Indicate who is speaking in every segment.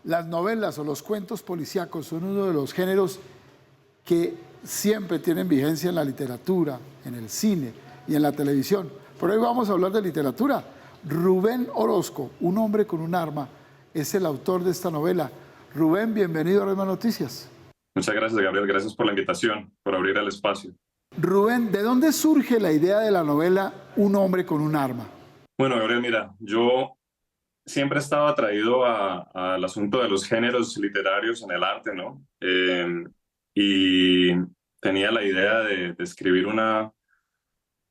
Speaker 1: Las novelas o los cuentos policíacos son uno de los géneros que siempre tienen vigencia en la literatura, en el cine y en la televisión. Por hoy vamos a hablar de literatura. Rubén Orozco, un hombre con un arma, es el autor de esta novela. Rubén, bienvenido a Rema Noticias.
Speaker 2: Muchas gracias, Gabriel. Gracias por la invitación, por abrir el espacio.
Speaker 1: Rubén, ¿de dónde surge la idea de la novela Un hombre con un arma?
Speaker 2: Bueno, Gabriel, mira, yo siempre estaba atraído al asunto de los géneros literarios en el arte, ¿no? Y tenía la idea de escribir una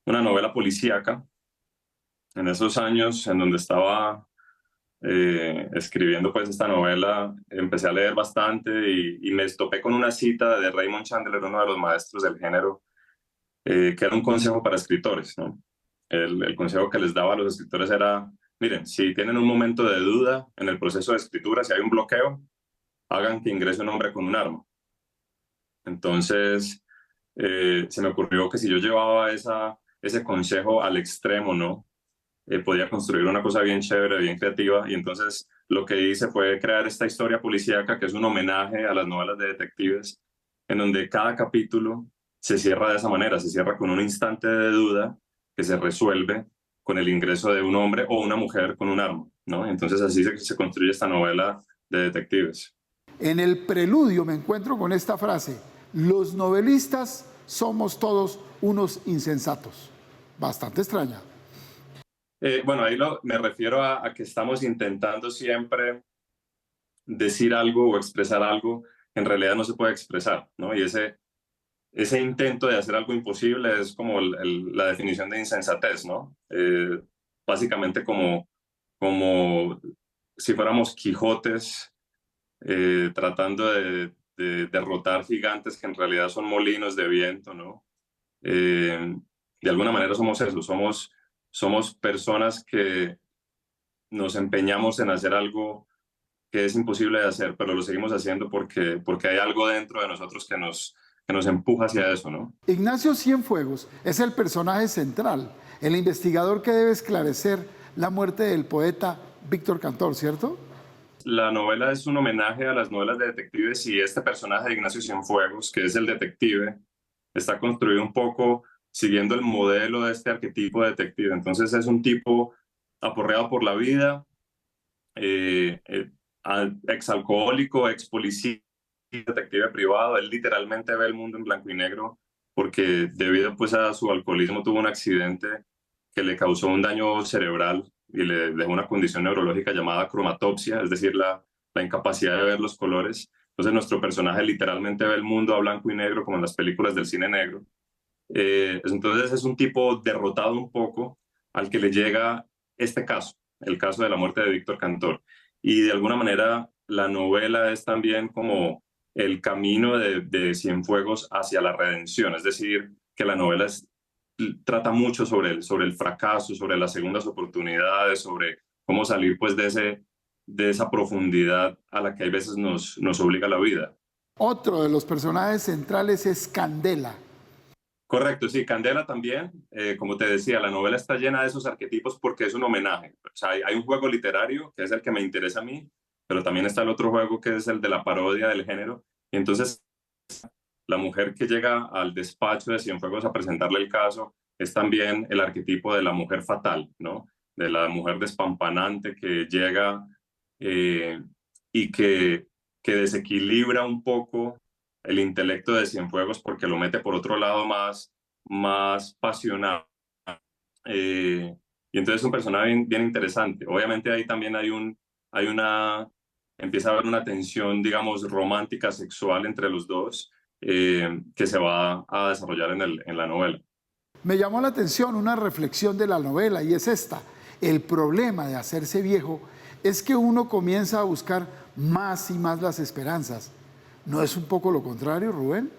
Speaker 2: novela policíaca. En esos años en donde estaba escribiendo pues esta novela, empecé a leer bastante y me topé con una cita de Raymond Chandler, uno de los maestros del género, que era un consejo para escritores, ¿no? El consejo que les daba a los escritores era: miren, si tienen un momento de duda en el proceso de escritura, si hay un bloqueo, hagan que ingrese un hombre con un arma. Entonces, se me ocurrió que si yo llevaba ese consejo al extremo, ¿no? Podía construir una cosa bien chévere, bien creativa, y entonces lo que hice fue crear esta historia policíaca que es un homenaje a las novelas de detectives, en donde cada capítulo se cierra de esa manera, se cierra con un instante de duda que se resuelve con el ingreso de un hombre o una mujer con un arma, ¿no? Entonces así se construye esta novela de detectives.
Speaker 1: En el preludio me encuentro con esta frase: los novelistas somos todos unos insensatos. Bastante extraña.
Speaker 2: Bueno, ahí me refiero a que estamos intentando siempre decir algo o expresar algo que en realidad no se puede expresar, ¿no? Y ese intento de hacer algo imposible es como la definición de insensatez, ¿no? Básicamente como si fuéramos Quijotes tratando de derrotar gigantes que en realidad son molinos de viento, ¿no? De alguna manera somos eso, somos personas que nos empeñamos en hacer algo que es imposible de hacer, pero lo seguimos haciendo porque hay algo dentro de nosotros que nos empuja hacia eso, ¿no?
Speaker 1: Ignacio Cienfuegos es el personaje central, el investigador que debe esclarecer la muerte del poeta Víctor Cantor, ¿cierto?
Speaker 2: La novela es un homenaje a las novelas de detectives y este personaje de Ignacio Cienfuegos, que es el detective, está construido un poco siguiendo el modelo de este arquetipo de detective. Entonces es un tipo aporreado por la vida, eh, eh, exalcohólico, ex policía, detective privado. Él literalmente ve el mundo en blanco y negro porque debido pues a su alcoholismo tuvo un accidente que le causó un daño cerebral y le dejó una condición neurológica llamada cromatopsia, es decir, la incapacidad de ver los colores. Entonces nuestro personaje literalmente ve el mundo a blanco y negro como en las películas del cine negro. Entonces es un tipo derrotado un poco al que le llega este caso, el caso de la muerte de Víctor Cantor. Y de alguna manera la novela es también como el camino de Cienfuegos hacia la redención, es decir, que la novela trata mucho sobre el fracaso, sobre las segundas oportunidades, sobre cómo salir pues de esa profundidad a la que a veces nos obliga la vida.
Speaker 1: Otro de los personajes centrales es Candela.
Speaker 2: Correcto, sí, Candela también, como te decía, la novela está llena de esos arquetipos porque es un homenaje. O sea, hay un juego literario que es el que me interesa a mí, pero también está el otro juego que es el de la parodia del género. Y entonces la mujer que llega al despacho de Cienfuegos a presentarle el caso es también el arquetipo de la mujer fatal, ¿no? De la mujer despampanante que llega eh, y que desequilibra un poco el intelecto de Cienfuegos porque lo mete por otro lado más pasional. Y entonces es un personaje bien interesante. Obviamente ahí también empieza a haber una tensión, digamos, romántica, sexual entre los dos, que se va a desarrollar en la novela.
Speaker 1: Me llamó la atención una reflexión de la novela y es esta: el problema de hacerse viejo es que uno comienza a buscar más y más las esperanzas. ¿No es un poco lo contrario, Rubén?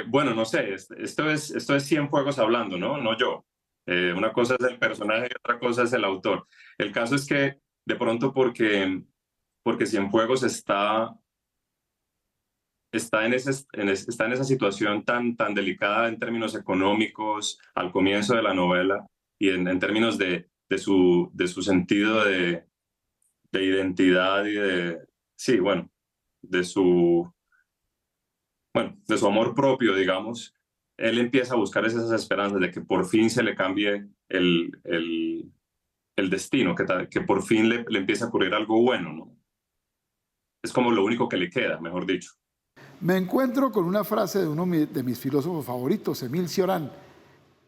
Speaker 2: Bueno, no sé, esto es Cienfuegos hablando, ¿no? No yo. Una cosa es el personaje y otra cosa es el autor. El caso es que de pronto porque Cienfuegos está en esa situación tan delicada en términos económicos al comienzo de la novela y en términos de su sentido de identidad y sí, bueno, de su, de su amor propio, digamos, él empieza a buscar esas esperanzas de que por fin se le cambie el destino, que por fin le empiece a ocurrir algo bueno, ¿no? Es como lo único que le queda, mejor dicho.
Speaker 1: Me encuentro con una frase de uno de mis filósofos favoritos, Émile Cioran.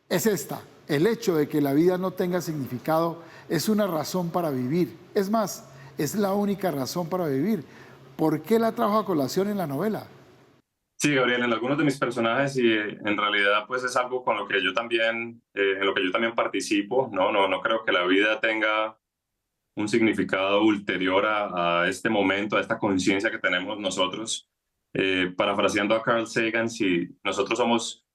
Speaker 1: Es esta: el hecho de que la vida no tenga significado es una razón para vivir. Es más, es la única razón para vivir. ¿Por qué la trajo a colación en la novela?
Speaker 2: Sí, Gabriel, en algunos de mis personajes y en realidad pues es algo con lo que yo también, en lo que yo también participo, ¿no? No creo que la vida tenga un significado ulterior a este momento, a esta conciencia que tenemos nosotros. Parafraseando a Carl Sagan, si nosotros somos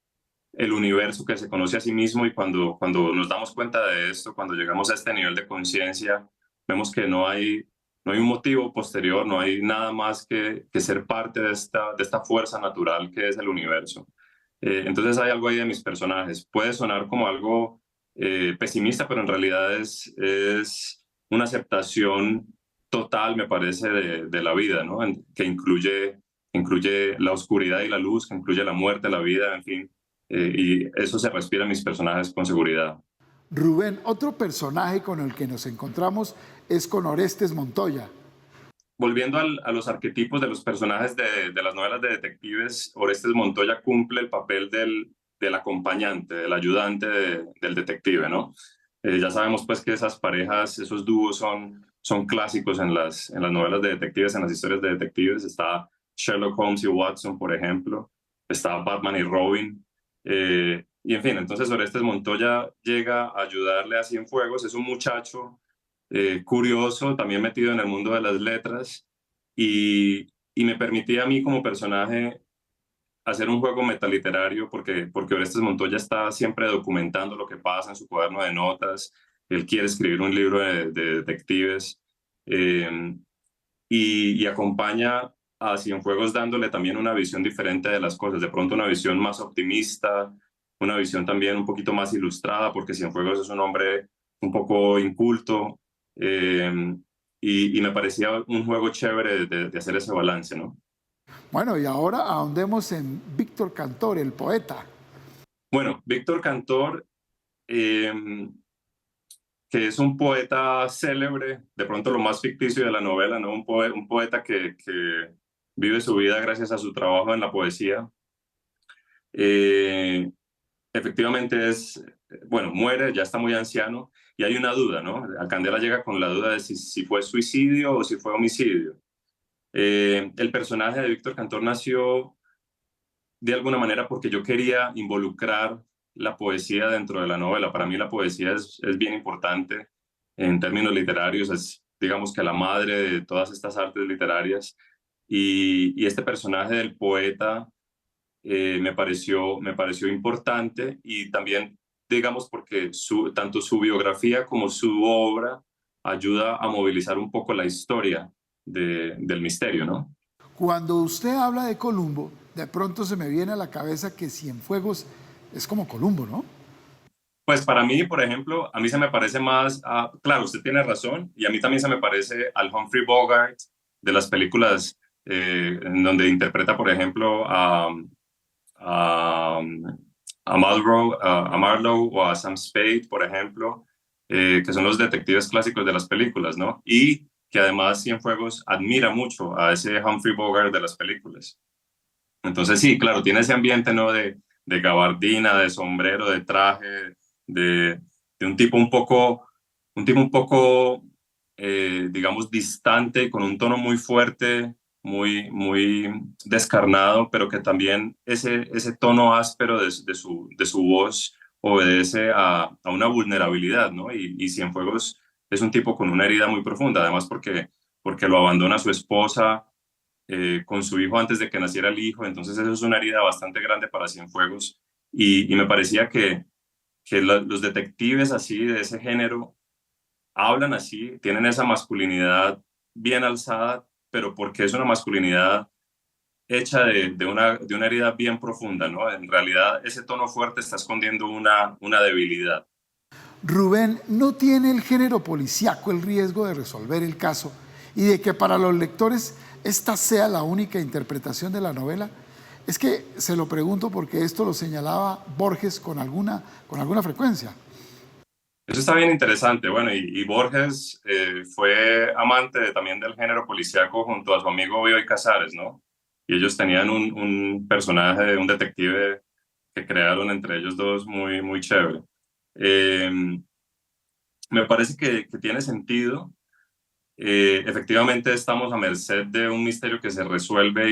Speaker 2: el universo que se conoce a sí mismo y cuando nos damos cuenta de esto, cuando llegamos a este nivel de conciencia, vemos que no hay un motivo posterior, no hay nada más que ser parte de esta fuerza natural que es el universo. Entonces hay algo ahí de mis personajes. Puede sonar como algo pesimista, pero en realidad es una aceptación total, me parece, de la vida, ¿no? Que incluye la oscuridad y la luz, que incluye la muerte, la vida, en fin. Y eso se respira en mis personajes con seguridad.
Speaker 1: Rubén, otro personaje con el que nos encontramos es con Orestes Montoya.
Speaker 2: Volviendo a los arquetipos de los personajes de las novelas de detectives, Orestes Montoya cumple el papel del acompañante, del ayudante del detective, ¿no? Ya sabemos pues que esas parejas, esos dúos son clásicos en las novelas de detectives, en las historias de detectives. Está Sherlock Holmes y Watson, por ejemplo. Está Batman y Robin. Y en fin, entonces Orestes Montoya llega a ayudarle a Cienfuegos. Es un muchacho curioso, también metido en el mundo de las letras, y me permitía a mí como personaje hacer un juego metaliterario porque Orestes Montoya está siempre documentando lo que pasa en su cuaderno de notas. Él quiere escribir un libro de detectives, eh, y acompaña a Cienfuegos dándole también una visión diferente de las cosas, de pronto una visión más optimista, una visión también un poquito más ilustrada, porque Cienfuegos es un hombre un poco inculto, eh, y me parecía un juego chévere de hacer ese balance, ¿no?
Speaker 1: Bueno, y ahora ahondemos en Víctor Cantor, el poeta.
Speaker 2: Bueno, Víctor Cantor, eh, que es un poeta célebre, de pronto lo más ficticio de la novela, ¿no? Un poeta que vive su vida gracias a su trabajo en la poesía. Eh, Efectivamente bueno, muere, ya está muy anciano y hay una duda, ¿no? Alcandela llega con la duda de si fue suicidio o si fue homicidio. El personaje de Víctor Cantor nació de alguna manera porque yo quería involucrar la poesía dentro de la novela. Para mí la poesía es bien importante en términos literarios, es digamos que la madre de todas estas artes literarias y este personaje del poeta me pareció importante y también, digamos, porque tanto su biografía como su obra ayuda a movilizar un poco la historia del misterio, ¿no?
Speaker 1: Cuando usted habla de Columbo, de pronto se me viene a la cabeza que Cienfuegos es como Columbo, ¿no?
Speaker 2: Pues para mí, por ejemplo, a mí se me parece más, claro, usted tiene razón, y a mí también se me parece al Humphrey Bogart de las películas en donde interpreta, por ejemplo, a, a Marlowe o a Sam Spade, por ejemplo, que son los detectives clásicos de las películas, ¿no? Y que además Cienfuegos admira mucho a ese Humphrey Bogart de las películas. Entonces sí, claro, tiene ese ambiente, ¿no? De gabardina, de sombrero, de traje, de un tipo un poco, digamos, distante, con un tono muy fuerte, muy descarnado, pero que también ese tono áspero de su voz obedece a una vulnerabilidad, ¿no? Y Cienfuegos es un tipo con una herida muy profunda, además porque lo abandona su esposa con su hijo antes de que naciera el hijo, entonces eso es una herida bastante grande para Cienfuegos y me parecía que los detectives así de ese género hablan así, tienen esa masculinidad bien alzada, pero porque es una masculinidad hecha de una herida bien profunda, ¿no? En realidad ese tono fuerte está escondiendo una debilidad.
Speaker 1: Rubén, ¿no tiene el género policíaco el riesgo de resolver el caso y de que para los lectores esta sea la única interpretación de la novela? Es que se lo pregunto porque esto lo señalaba Borges con alguna frecuencia.
Speaker 2: Eso está bien interesante. Bueno, y Borges fue amante también del género policíaco junto a su amigo Bioy Casares, ¿no? Y ellos tenían un personaje, un detective que crearon entre ellos dos muy, muy chévere. Eh, Me parece que tiene sentido. Efectivamente estamos a merced de un misterio que se resuelve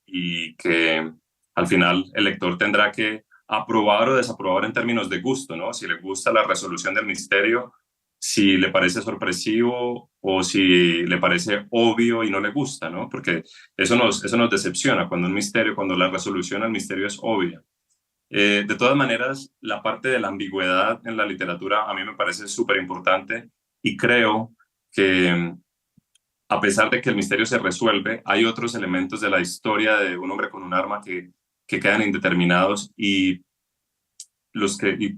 Speaker 2: y que al final el lector tendrá que aprobar o desaprobar en términos de gusto, ¿no? Si le gusta la resolución del misterio, si le parece sorpresivo o si le parece obvio y no le gusta, ¿no? Porque eso nos decepciona cuando un misterio, cuando la resolución al misterio es obvia. De todas maneras, la parte de la ambigüedad en la literatura a mí me parece súper importante y creo que a pesar de que el misterio se resuelve, hay otros elementos de la historia de un hombre con un arma que quedan indeterminados y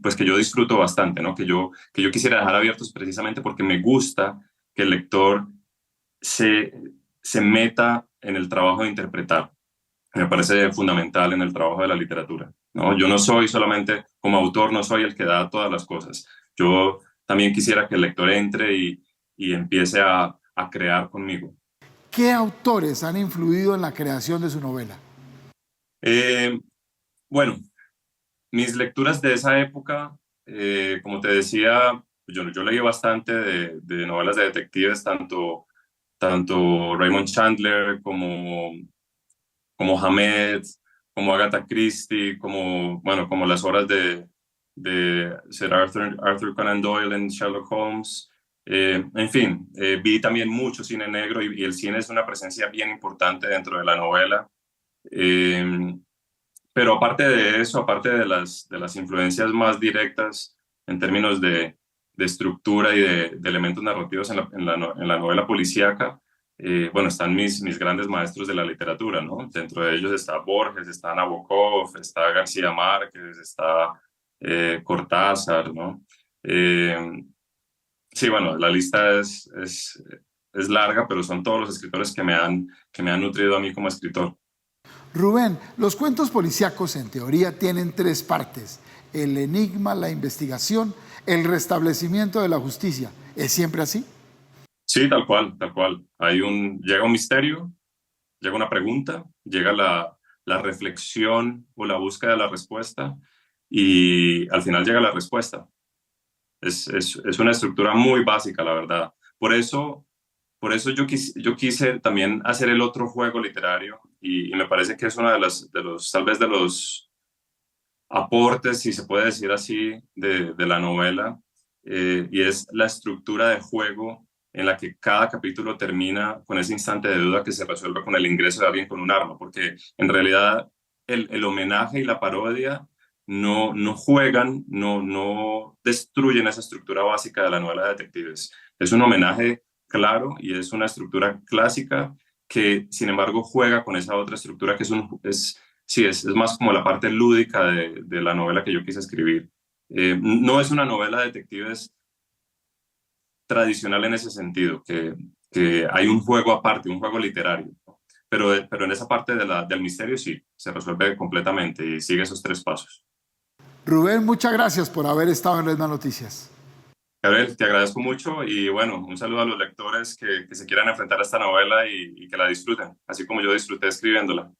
Speaker 2: pues que yo disfruto bastante, ¿no? Que yo quisiera dejar abiertos precisamente porque me gusta que el lector se, se meta en el trabajo de interpretar. Me parece fundamental en el trabajo de la literatura, ¿no? Yo no soy solamente, como autor, no soy el que da todas las cosas. Yo también quisiera que el lector entre y empiece a crear conmigo.
Speaker 1: ¿Qué autores han influido en la creación de su novela?
Speaker 2: Eh, bueno, mis lecturas de esa época, como te decía, yo leí bastante de novelas de detectives, tanto Raymond Chandler como Hamed, como Agatha Christie, bueno, como las obras de Sir Arthur Conan Doyle en Sherlock Holmes. En fin, vi también mucho cine negro y el cine es una presencia bien importante dentro de la novela. Eh, pero aparte de eso, aparte de las influencias más directas en términos de estructura y de elementos narrativos en la novela policíaca, bueno, están mis grandes maestros de la literatura, ¿no? Dentro de ellos está Borges, está Nabokov, está García Márquez, está Cortázar, ¿no? Eh, sí, bueno, la lista es larga, pero son todos los escritores que me han nutrido a mí como escritor.
Speaker 1: Rubén, los cuentos policíacos en teoría tienen tres partes: el enigma, la investigación, el restablecimiento de la justicia. ¿Es siempre así?
Speaker 2: Sí, tal cual, tal cual. Llega un misterio, llega una pregunta, llega la reflexión o la búsqueda de la respuesta y al final llega la respuesta. Es una estructura muy básica, la verdad. Por eso yo quise también hacer el otro juego literario y me parece que es uno tal vez de los aportes, si se puede decir así, de la novela, y es la estructura de juego en la que cada capítulo termina con ese instante de duda que se resuelve con el ingreso de alguien con un arma, porque en realidad el homenaje y la parodia no juegan, no destruyen esa estructura básica de la novela de detectives. Es un homenaje claro y es una estructura clásica que, sin embargo, juega con esa otra estructura que sí, es más como la parte lúdica de la novela que yo quise escribir. No es una novela de detectives tradicional en ese sentido, que hay un juego aparte, un juego literario, ¿no? Pero en esa parte del misterio sí, se resuelve completamente y sigue esos tres pasos.
Speaker 1: Rubén, muchas gracias por haber estado en Redman Noticias.
Speaker 2: Gabriel, te agradezco mucho y bueno, un saludo a los lectores que se quieran enfrentar a esta novela y que la disfruten, así como yo disfruté escribiéndola.